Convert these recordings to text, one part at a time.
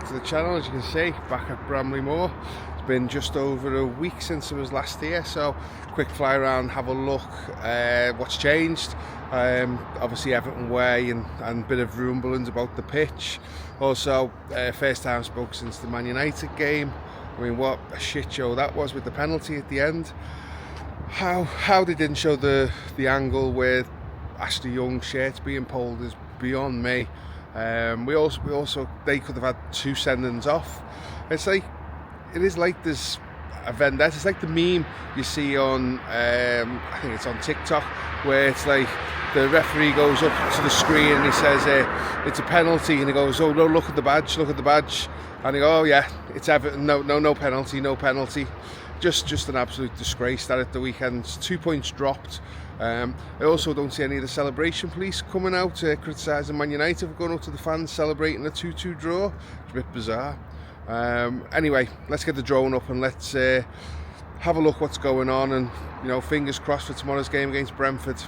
back to the channel. As you can see, back at Bramley Moore. It's been just over a week since I was last here, so quick fly around, have a look what's changed. Obviously Everton Way and a bit of rumblings about the pitch. Also, first time spoke since the Man United game. I mean, what a shit show that was with the penalty at the end. How they didn't show the angle with Ashley Young's shirts being pulled is beyond me. We also they could have had 2 sendings off. It is like there's a vendetta. It's like the meme you see on I think it's on TikTok, where it's like the referee goes up to the screen and he says it's a penalty, and he goes, "Oh no, look at the badge, and he goes, "Oh yeah, it's Everton, no penalty." Just an absolute disgrace that at the weekend. 2 points dropped. I also don't see any of the celebration police coming out criticising Man United for going up to the fans celebrating a 2-2 draw. It's a bit bizarre. Anyway, let's get the drone up and let's have a look what's going on, and fingers crossed for tomorrow's game against Brentford.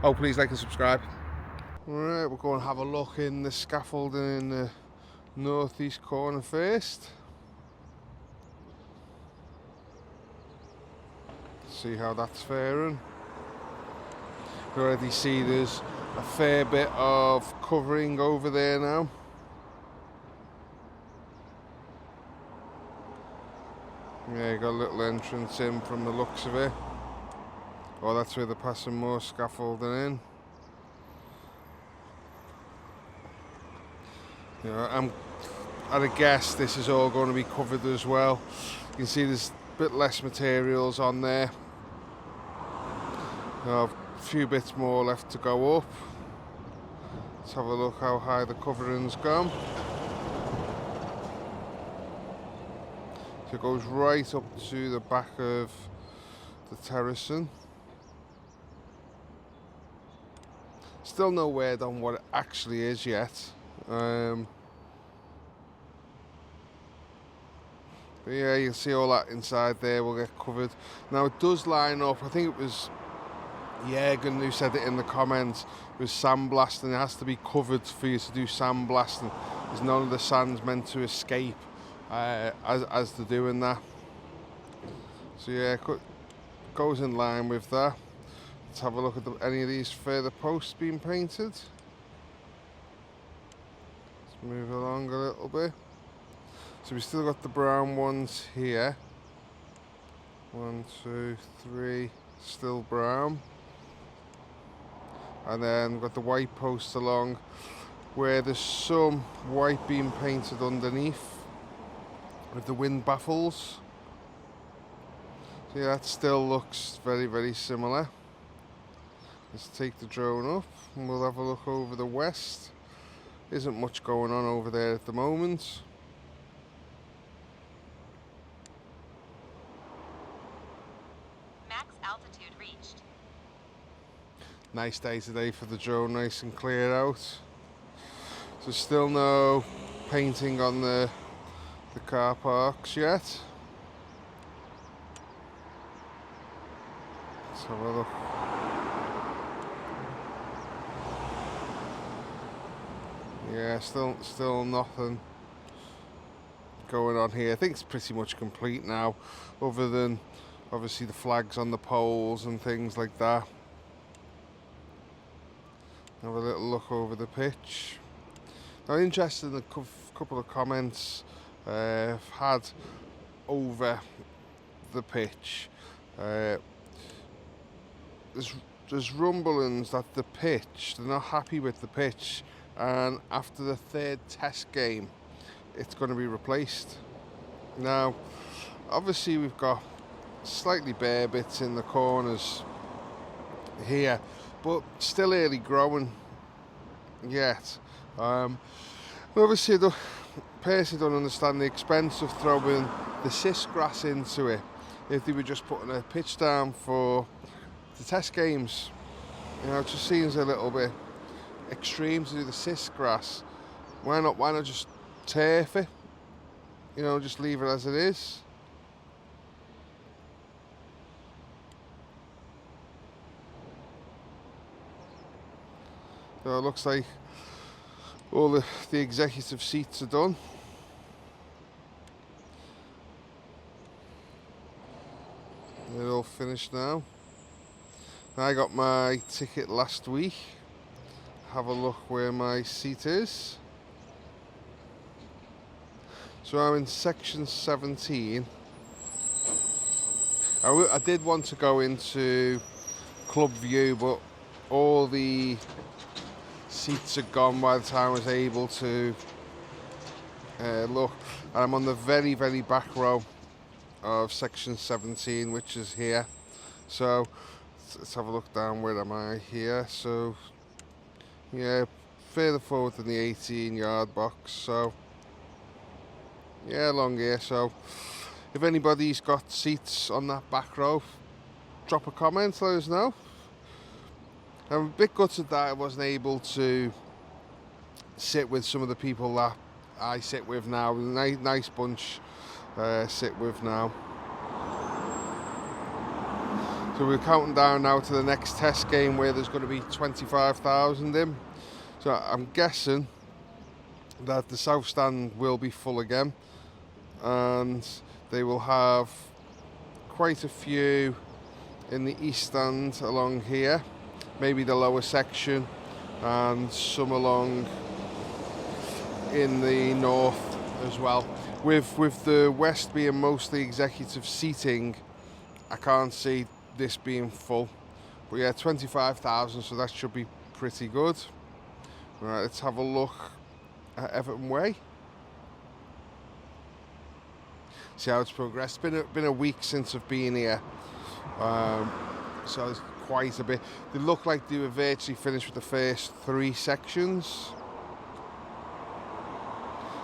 Oh, please like and subscribe. Alright, we'll go and have a look in the scaffolding in the northeast corner first. See how that's faring. You already see there's a fair bit of covering over there now. Yeah, you got a little entrance in from the looks of it. Oh, that's where they're passing more scaffolding in. I'd guess this is all going to be covered as well. You can see there's a bit less materials on there. A few bits more left to go up. Let's have a look how high the covering's gone. So it goes right up to the back of the terracing. Still no word on what it actually is yet. But yeah, you can see all that inside there will get covered. Now it does line up. I think it was Jürgen who said it in the comments. It was sandblasting. It has to be covered for you to do sandblasting. There's none of the sand's meant to escape as they're doing that. So yeah, goes in line with that. Let's have a look at any of these further posts being painted. Let's move along a little bit. So we've still got the brown ones here. 1, 2, 3, still brown. And then we've got the white posts along where there's some white being painted underneath with the wind baffles. So yeah, that still looks very, very similar. Let's take the drone up and we'll have a look over the west. Isn't much going on over there at the moment. Max altitude reached. Nice day today for the drone, nice and clear out. So still no painting on the car parks yet. Let's have a look. Yeah, still nothing going on here. I think it's pretty much complete now, other than obviously the flags on the poles and things like that. Have a little look over the pitch. I'm interested in a couple of comments I've had over the pitch. There's rumblings that the pitch, they're not happy with the pitch, and after the 3rd test game it's going to be replaced. Now obviously we've got slightly bare bits in the corners here, but still early growing yet. Obviously I personally don't understand the expense of throwing the cyst grass into it if they were just putting a pitch down for the test games. It just seems a little bit extreme to do the cyst grass. Why not just turf it? Just leave it as it is. So it looks like All the executive seats are done. They're all finished now. I got my ticket last week. Have a look where my seat is. So I'm in section 17. I did want to go into club view, but all the seats are gone by the time I was able to look. I'm on the very, very back row of section 17, which is here. So let's have a look down. Where am I here? So yeah, further forward than the 18-yard box. So yeah, along here. So if anybody's got seats on that back row, drop a comment, let us know. I'm a bit gutted that I wasn't able to sit with some of the people that I sit with now. Nice bunch sit with now. So we're counting down now to the next test game where there's going to be 25,000 in. So I'm guessing that the south stand will be full again, and they will have quite a few in the east stand along here, maybe the lower section, and some along in the north as well. With the west being mostly executive seating, I can't see this being full. But yeah, 25,000, so that should be pretty good. Right, let's have a look at Everton Way. See how it's progressed. Been a week since I've been here, so there's quite a bit. They look like they were virtually finished with the first 3 sections.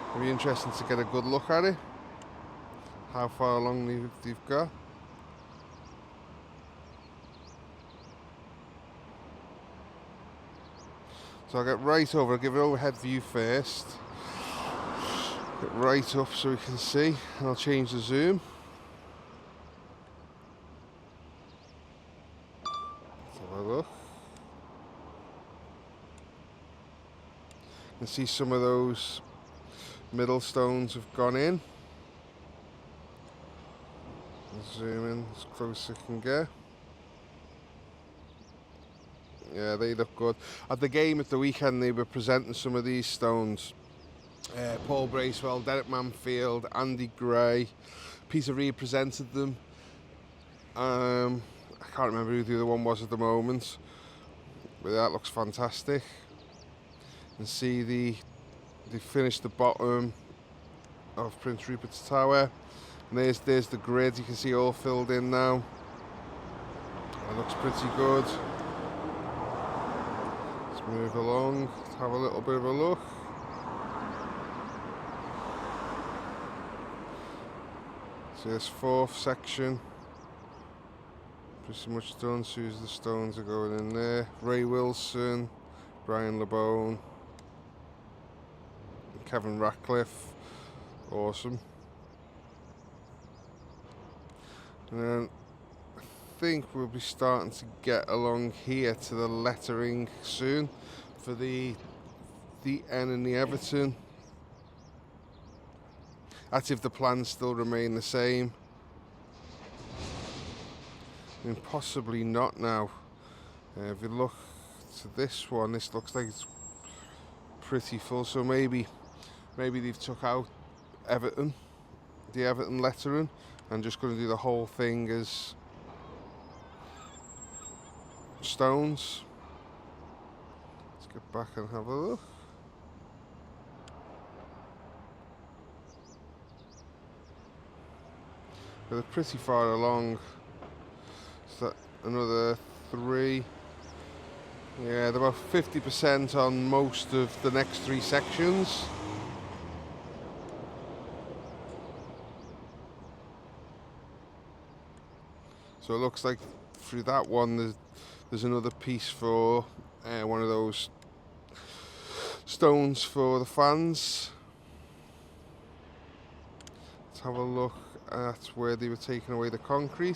It'll be interesting to get a good look at it, how far along they've got. So I'll get right over, I'll give an overhead view first. Get right up so we can see, and I'll change the zoom. Let's have a look. You can see some of those middle stones have gone in. I'll zoom in as close as I can get. Yeah, they look good. At the game at the weekend, they were presenting some of these stones. Paul Bracewell, Derek Manfield, Andy Gray, Peter Reid presented them. I can't remember who the other one was at the moment, but that looks fantastic. And see they finished the bottom of Prince Rupert's Tower, and there's the grid. You can see all filled in now. That looks pretty good. Let's move along, have a little bit of a look. So this 4th section, pretty much done. So the stones are going in there. Ray Wilson, Brian LeBone, Kevin Ratcliffe, awesome. And then I think we'll be starting to get along here to the lettering soon for the N and the Everton. That's if the plans still remain the same. And possibly not now. If you look to this one, this looks like it's pretty full. So maybe they've took out Everton, the Everton lettering, and just going to do the whole thing as stones. Let's get back and have a look. They're pretty far along. So another 3. Yeah, they're about 50% on most of the next 3 sections. So it looks like through that one there's another piece for one of those stones for the fans. Let's have a look at where they were taking away the concrete.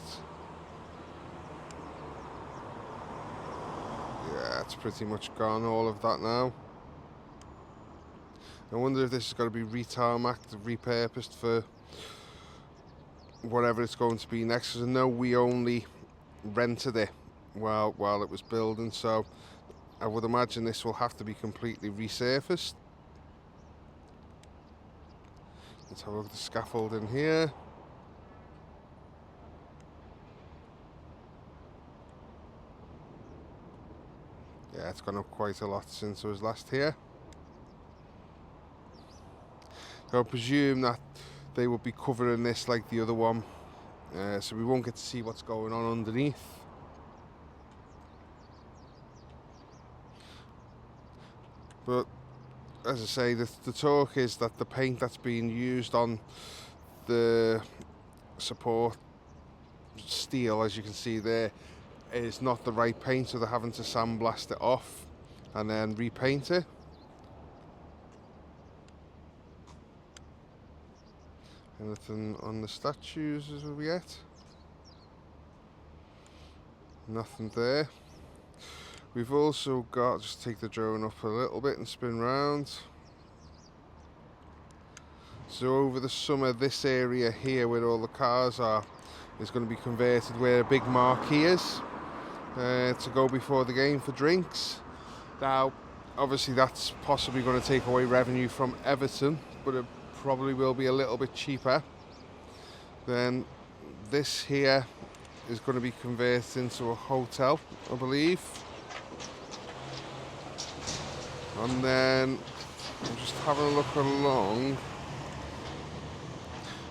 Yeah, it's pretty much gone, all of that now. I wonder if this is going to be re-tarmacked, repurposed for whatever it's going to be next, because I know we only rented it while it was building, so I would imagine this will have to be completely resurfaced. Let's have a look at the scaffolding here. Yeah, it's gone up quite a lot since I was last here. So I presume that they will be covering this like the other one, so we won't get to see what's going on underneath. But as I say, the talk is that the paint that's being used on the support steel, as you can see there, is not the right paint, so they're having to sandblast it off and then repaint it. Anything on the statues as of yet? Nothing there. We've also got, just take the drone up a little bit and spin round. So over the summer, this area here where all the cars are is going to be converted where a big marquee is, to go before the game for drinks. Now, obviously that's possibly going to take away revenue from Everton, but it probably will be a little bit cheaper. Then this here is going to be converted into a hotel, I believe. And then I'm just having a look along.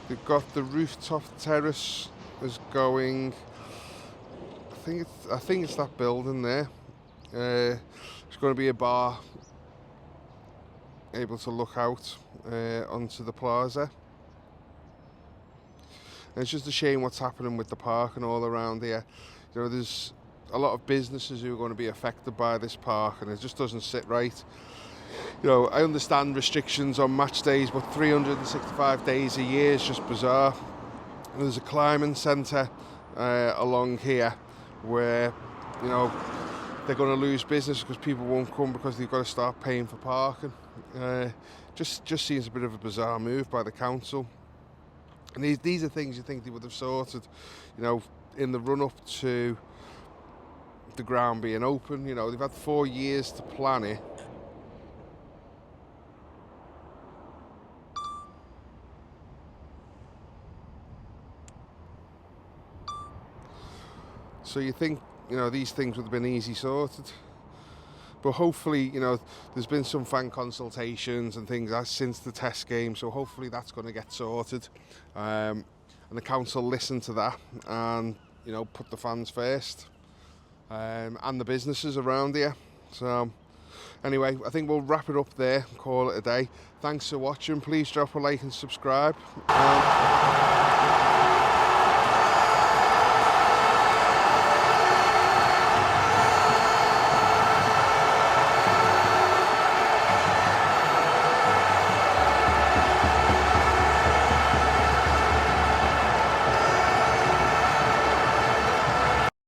They've got the rooftop terrace is going. I think it's that building there. It's going to be a bar, able to look out onto the plaza. And it's just a shame what's happening with the park and all around here. You know, there's a lot of businesses who are going to be affected by this park, and it just doesn't sit right. You know, I understand restrictions on match days, but 365 days a year is just bizarre. And there's a climbing centre along here where, you know, they're going to lose business because people won't come because they've got to start paying for parking. Just seems a bit of a bizarre move by the council. And these are things you think they would have sorted, you know, in the run-up to the ground being open. You know, they've had 4 years to plan it. So you think, you know, these things would have been easy sorted. But hopefully, you know, there's been some fan consultations and things since the test game, so hopefully that's going to get sorted. And the council listened to that and, you know, put the fans first, and the businesses around here. So anyway, I think we'll wrap it up there and call it a day. Thanks for watching. Please drop a like and subscribe.